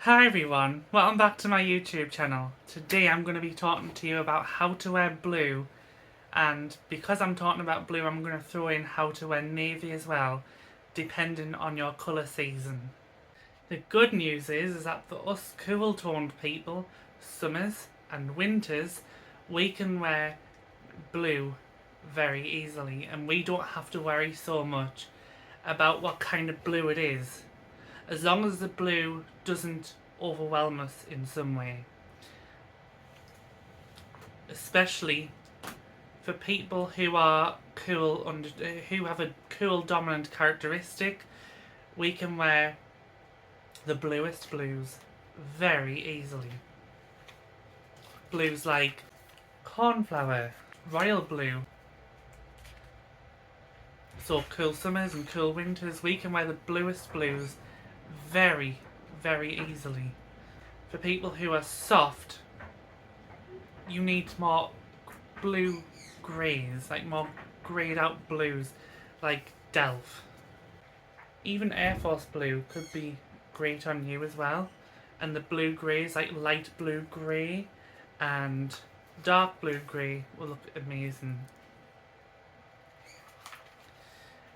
Hi everyone, welcome back to my YouTube channel. Today I'm going to be talking to you about how to wear blue, and because I'm talking about blue I'm going to throw in how to wear navy as well, depending on your colour season. The good news is that for us cool toned people, summers and winters, we can wear blue very easily and we don't have to worry so much about what kind of blue it is, as long as the blue doesn't overwhelm us in some way. Especially for people who are cool who have a cool dominant characteristic, we can wear the bluest blues very easily. Blues like cornflower, royal blue. So cool summers and cool winters, we can wear the bluest blues very, very easily. For people who are soft, you need more blue greys, like more greyed out blues, like Delph. Even Air Force blue could be great on you as well. And the blue greys, like light blue grey and dark blue grey, will look amazing.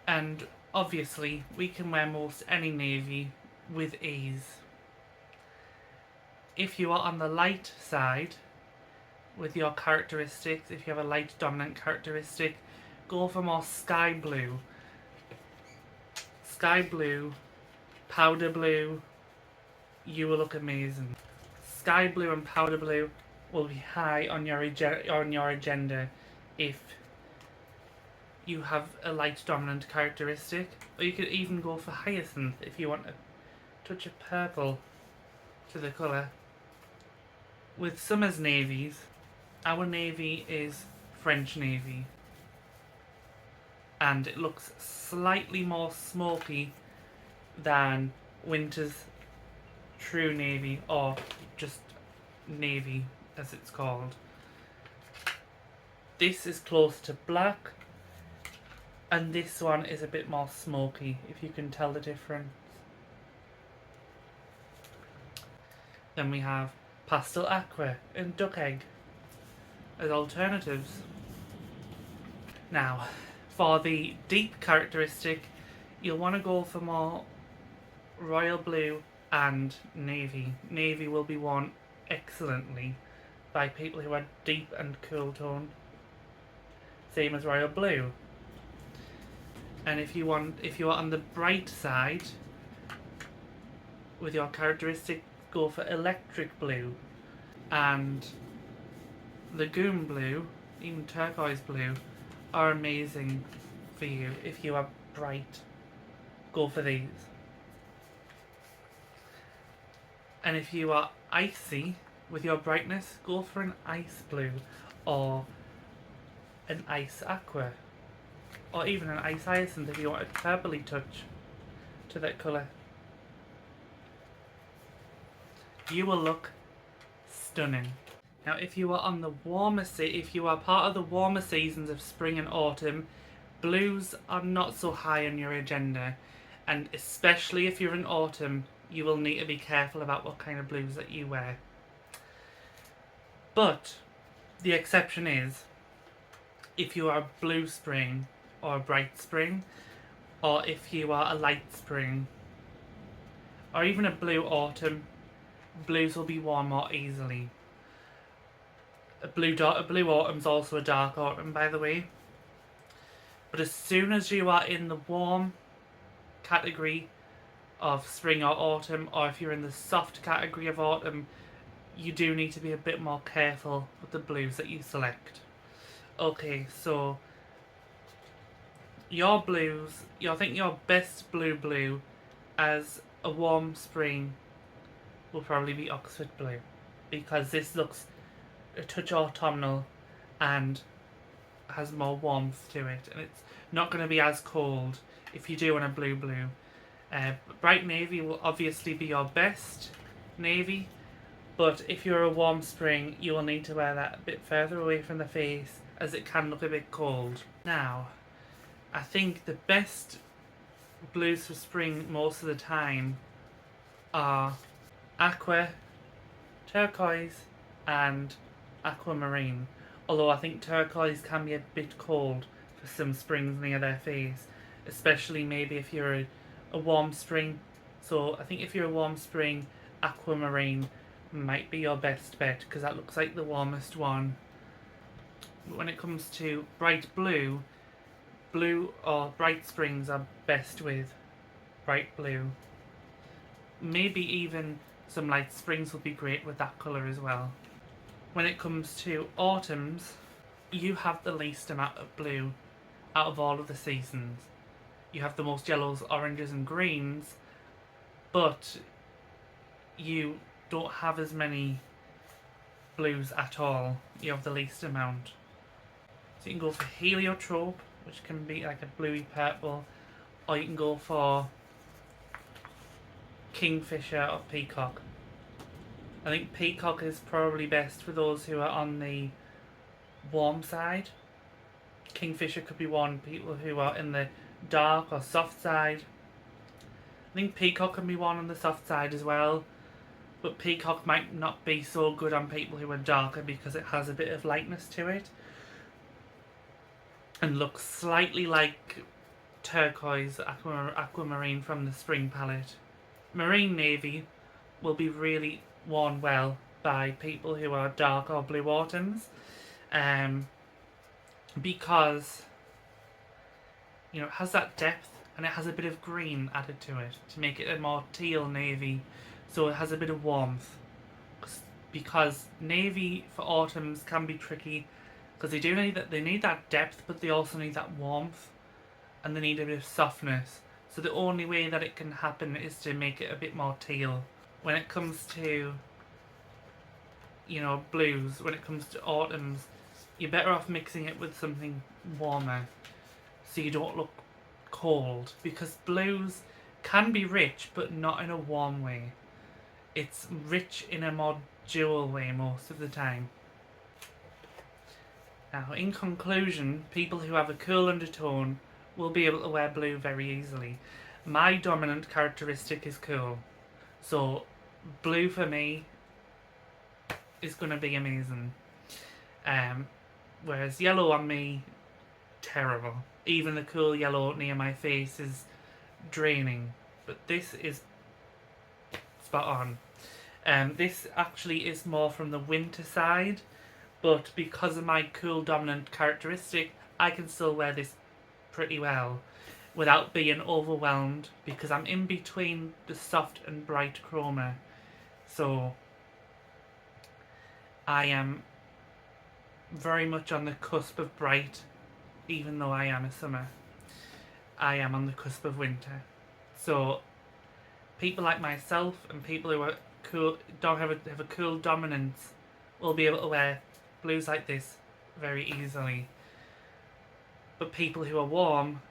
And obviously, we can wear most any navy with ease. If you are on the light side with your characteristics, if you have a light dominant characteristic, go for more sky blue. Sky blue, powder blue, you will look amazing. Sky blue and powder blue will be high on your agenda if you have a light dominant characteristic. Or you could even go for hyacinth if you want a touch of purple to the colour. With summer's navies, our navy is French navy, and it looks slightly more smoky than winter's true navy, or just navy as it's called. This is close to black, and this one is a bit more smoky, if you can tell the difference. Then we have pastel aqua and duck egg as alternatives. Now, for the deep characteristic, you'll want to go for more royal blue and navy. Navy will be worn excellently by people who are deep and cool toned, same as royal blue. And if you are on the bright side with your characteristic, go for electric blue and lagoon blue, even turquoise blue, are amazing for you. If you are bright, go for these. And if you are icy with your brightness, go for an ice blue or an ice aqua, or even an ice hyacinth if you want a purpley touch to that colour. You will look stunning. Now, if you are on the if you are part of the warmer seasons of spring and autumn, blues are not so high on your agenda, and especially if you're in autumn, you will need to be careful about what kind of blues that you wear. But the exception is if you are a blue spring or a bright spring, or if you are a light spring, or even a blue autumn, blues will be worn more easily. A blue autumn is also a dark autumn, by the way. But as soon as you are in the warm category of spring or autumn, or if you're in the soft category of autumn, you do need to be a bit more careful with the blues that you select. Okay, so your blues, I think your best blue as a warm spring will probably be Oxford blue, because this looks a touch autumnal and has more warmth to it, and it's not going to be as cold if you do want a blue. Bright navy will obviously be your best navy, but if you're a warm spring, you will need to wear that a bit further away from the face, as it can look a bit cold. Now, I think the best blues for spring most of the time are aqua, turquoise and aquamarine. Although I think turquoise can be a bit cold for some springs near their face, especially maybe if you're a warm spring. So I think if you're a warm spring, aquamarine might be your best bet because that looks like the warmest one. But when it comes to bright blue, blue or bright springs are best with bright blue. Maybe even some light springs will be great with that colour as well. When it comes to autumns, you have the least amount of blue out of all of the seasons. You have the most yellows, oranges and greens, but you don't have as many blues at all. You have the least amount. So you can go for heliotrope, which can be like a bluey purple, or you can go for kingfisher or peacock. I think peacock is probably best for those who are on the warm side. Kingfisher could be worn people who are in the dark or soft side. I think peacock can be worn on the soft side as well, but peacock might not be so good on people who are darker because it has a bit of lightness to it and looks slightly like turquoise aquamarine from the spring palette. Marine navy will be really worn well by people who are dark or blue autumns, because you know it has that depth and it has a bit of green added to it to make it a more teal navy, so it has a bit of warmth. Because navy for autumns can be tricky because they do need that depth, but they also need that warmth and they need a bit of softness. So the only way that it can happen is to make it a bit more teal. When it comes to, you know, blues, when it comes to autumns, you're better off mixing it with something warmer so you don't look cold, because blues can be rich but not in a warm way. It's rich in a more dual way most of the time. Now, in conclusion, people who have a cool undertone will be able to wear blue very easily. My dominant characteristic is cool, so blue for me is going to be amazing. Whereas yellow on me, terrible. Even the cool yellow near my face is draining, but this is spot on. This actually is more from the winter side, but because of my cool dominant characteristic, I can still wear this pretty well without being overwhelmed because I'm in between the soft and bright chroma. So I am very much on the cusp of bright, even though I am a summer. I am on the cusp of winter. So people like myself and people who are cool, don't have a cool dominance, will be able to wear blues like this very easily. But people who are warm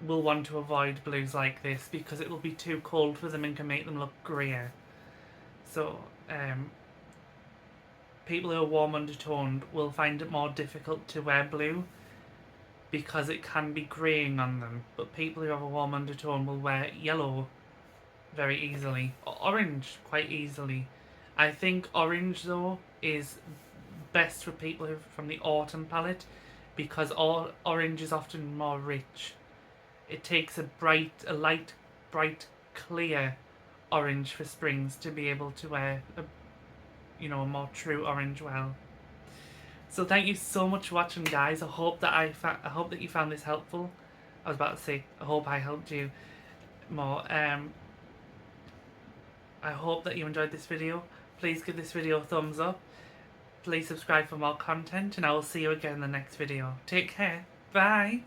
will want to avoid blues like this because it will be too cold for them and can make them look greyer. So people who are warm undertoned will find it more difficult to wear blue because it can be greying on them. But people who have a warm undertone will wear yellow very easily, or orange quite easily. I think orange though is best for people who from the autumn palette because orange is often more rich. It takes a light, bright, clear orange for springs to be able to wear a more true orange well. So thank you so much for watching, guys. I hope that you found this helpful. I was about to say I hope I helped you more. I hope that you enjoyed this video. Please give this video a thumbs up. Please subscribe for more content, and I will see you again in the next video. Take care. Bye.